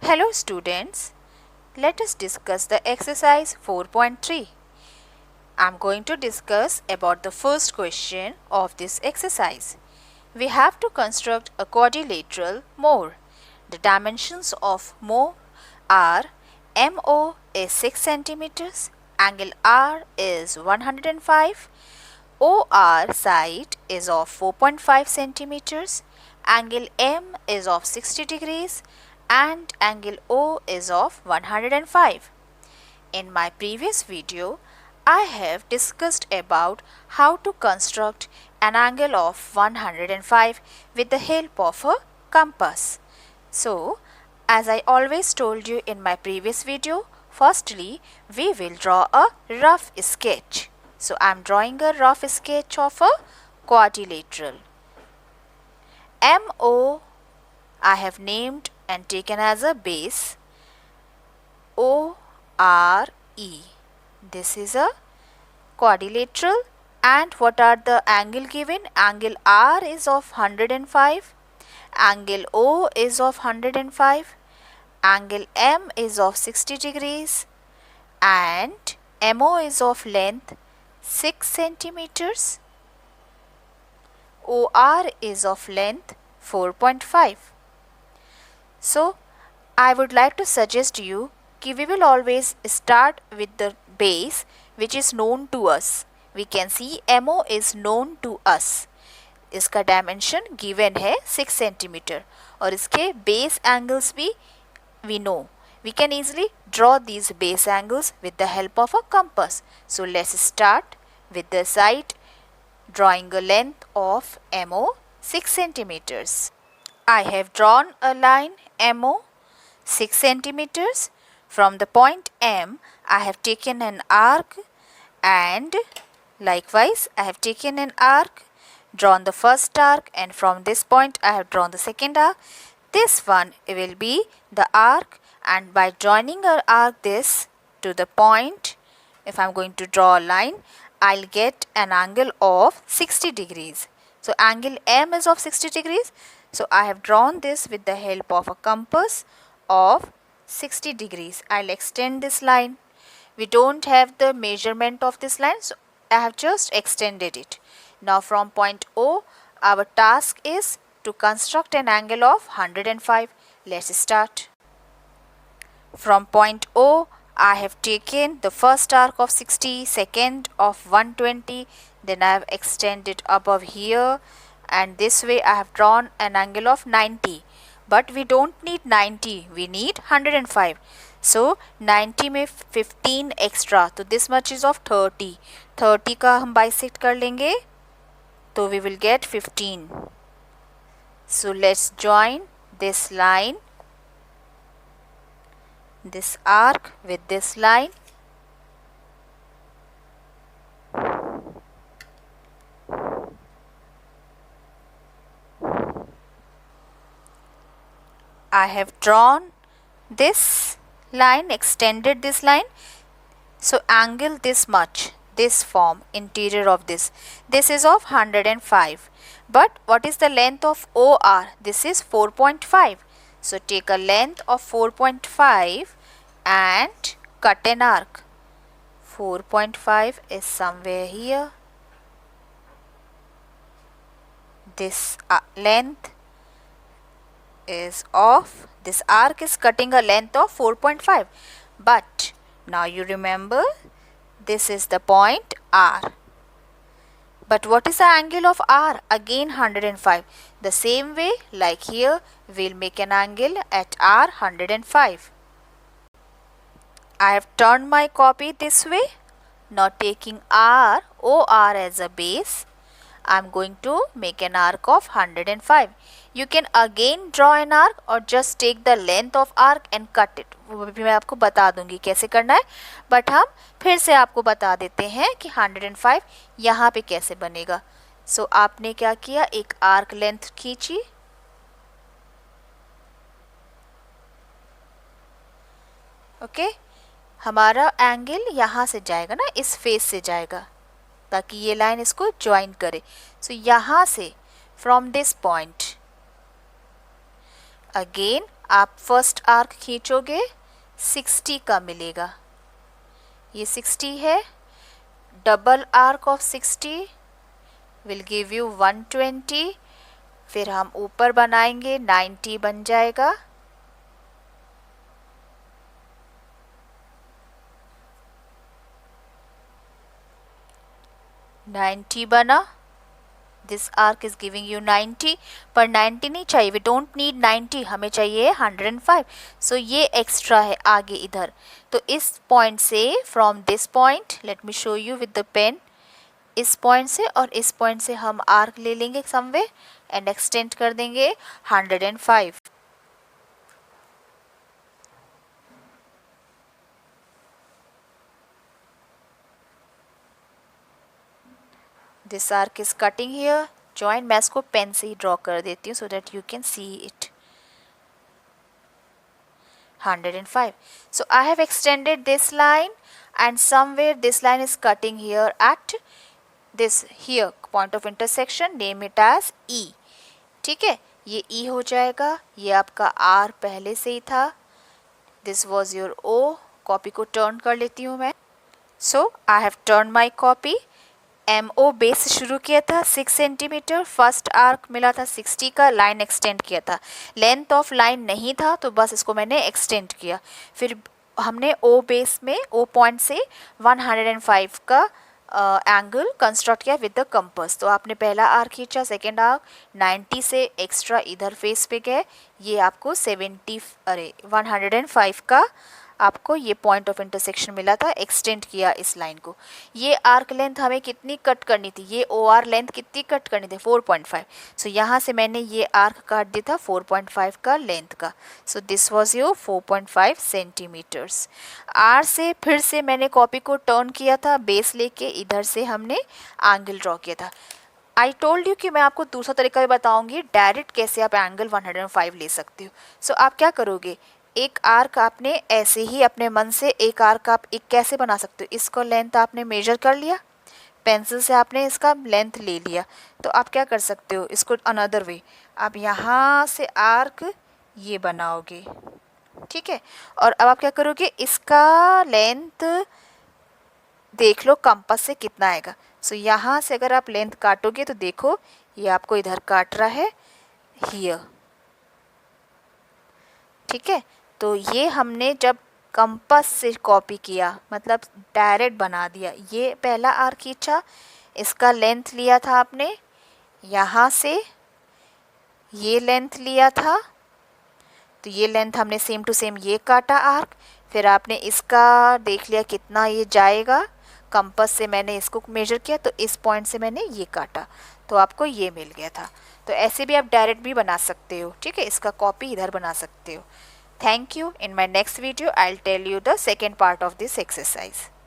Hello students, let us discuss the exercise 4.3. I am going to discuss about the first question of this exercise. We have to construct a quadrilateral more. The dimensions of more are MO is 6 centimeters, angle R is 105, OR side is of 4.5 centimeters, angle M is of 60 degrees and angle O is of 105. In my previous video, I have discussed about how to construct an angle of 105 with the help of a compass. So, as I always told you in my previous video, firstly, we will draw a rough sketch. So, I am drawing a rough sketch of a quadrilateral. MO I have named and taken as a base. ORE. This is a quadrilateral, and what are the angle given? Angle R is of 105, angle O is of 105, angle M is of 60 degrees and MO is of length 6 centimeters. OR is of length 4.5. So, I would like to suggest you that we will always start with the base which is known to us. We can see MO is known to us. इसका dimension given है 6 centimetre और इसके base angles भी we know. We can easily draw these base angles with the help of a compass. So let's start with the side drawing a length of MO 6 centimeters. I have drawn a line MO 6 centimeters. From the point M, I have taken an arc and likewise I have taken an arc, drawn the first arc, and from this point I have drawn the second arc. This one will be the arc, and by joining an arc this to the point, if I am going to draw a line, I will get an angle of 60 degrees. So angle M is of 60 degrees. So I have drawn this with the help of a compass of 60 degrees. I will extend this line. We don't have the measurement of this line, so I have just extended it. Now from point O, our task is to construct an angle of 105. Let's start. From point O, I have taken the first arc of 60, second of 120, then I have extended above here, and this way I have drawn an angle of 90. But we don't need 90, we need 105. So 90 में 15 extra, तो this much is of 30. 30 का हम bisect कर लेंगे, तो we will get 15. So let's join this line, this arc with this line. I have drawn this line, extended this line. So angle this much, this form, interior of this is of 105. But what is the length of OR? This is 4.5. So take a length of 4.5 and cut an arc. 4.5 is somewhere here. This length is of, this arc is cutting a length of 4.5. But now you remember, this is the point R. But what is the angle of R? Again 105. The same way, like here, we'll make an angle at R 105. I have turned my copy this way. Now taking OR as a base, I am going to make an arc of 105. You can again draw an arc or just take the length of arc and cut it. वो भी मैं आपको बता दूंगी कैसे करना है, but हम फिर से आपको बता देते हैं कि 105 यहाँ पे कैसे बनेगा. सो आपने क्या किया, एक आर्क लेंथ खींची, ओके. हमारा एंगल यहाँ से जाएगा ना, इस फेस से जाएगा ताकि ये लाइन इसको ज्वाइन करे. सो यहाँ से फ्रॉम दिस पॉइंट अगेन आप फर्स्ट आर्क खींचोगे 60 का मिलेगा, ये 60 है, double arc of 60 will give you 120, फिर हम ऊपर बनाएंगे 90 बन जाएगा, बना, this arc is giving you 90, पर 90 नहीं चाहिए, वी डोंट नीड 90, हमें चाहिए 105, सो ये एक्स्ट्रा है आगे इधर। तो इस पॉइंट से, from this point, let me show you with the pen, इस पॉइंट से और इस पॉइंट से हम आर्क ले लेंगे समवे एंड एक्सटेंड कर देंगे 105। This arc is cutting here, joint, मैं इसको पेन से ही ड्रॉ कर देती हूँ so that you can see it. 105. So I have extended this line and somewhere this line is cutting here at this here point of intersection, name it as E. ठीक है, ये E हो जाएगा, ये आपका R पहले से ही था, this was your O, copy को टर्न कर लेती हूँ मैं। So I have turned my copy, MO base से शुरू किया था 6 सेंटीमीटर, फर्स्ट आर्क मिला था 60 का, लाइन एक्सटेंड किया था, लेंथ ऑफ लाइन नहीं था तो बस इसको मैंने एक्सटेंड किया, फिर हमने O बेस में O पॉइंट से 105 का एंगल कंस्ट्रक्ट किया विद द कंपास। तो आपने पहला आर्क खींचा, सेकेंड आर्क 90 से एक्स्ट्रा इधर फेस पे गए, ये आपको 105 का आपको ये पॉइंट ऑफ इंटरसेक्शन मिला था, एक्सटेंड किया इस लाइन को। ये आर्क लेंथ हमें कितनी कट करनी थी, ये ओ आर लेंथ कितनी कट करनी थी, 4.5। सो यहाँ से मैंने ये आर्क काट दिया था 4.5 का लेंथ का। So this was your 4.5 centimetres. आर से फिर से मैंने कॉपी को टर्न किया था, बेस लेके इधर से हमने एंगल ड्रॉ किया था। आई टोल्ड यू कि मैं आपको दूसरा तरीका भी बताऊंगी, डायरेक्ट कैसे आप एंगल 105 ले सकते हो। सो आप क्या करोगे, एक आर्क आपने ऐसे ही अपने मन से एक आर्क आप एक कैसे बना सकते हो, इसको लेंथ आपने मेजर कर लिया, पेंसिल से आपने इसका लेंथ ले लिया, तो आप क्या कर सकते हो, इसको अनदर वे, आप यहाँ से आर्क ये बनाओगे, ठीक है, और अब आप क्या करोगे, इसका लेंथ देख लो कंपास से कितना आएगा। सो यहाँ से अगर आप लेंथ काटोगे तो देखो ये आपको इधर काट रहा है हियर, ठीक है। तो ये हमने जब कंपास से कॉपी किया, मतलब डायरेक्ट बना दिया, ये पहला आर्क खींचा, इसका लेंथ लिया था आपने, यहाँ से ये लेंथ लिया था, तो ये लेंथ हमने सेम टू सेम ये काटा आर्क, फिर आपने इसका देख लिया कितना ये जाएगा, कंपास से मैंने इसको मेजर किया, तो इस पॉइंट से मैंने ये काटा, तो आपको ये मिल गया था। तो ऐसे भी आप डायरेक्ट भी बना सकते हो, ठीक है, इसका कॉपी इधर बना सकते हो। Thank you. In my next video, I'll tell you the second part of this exercise.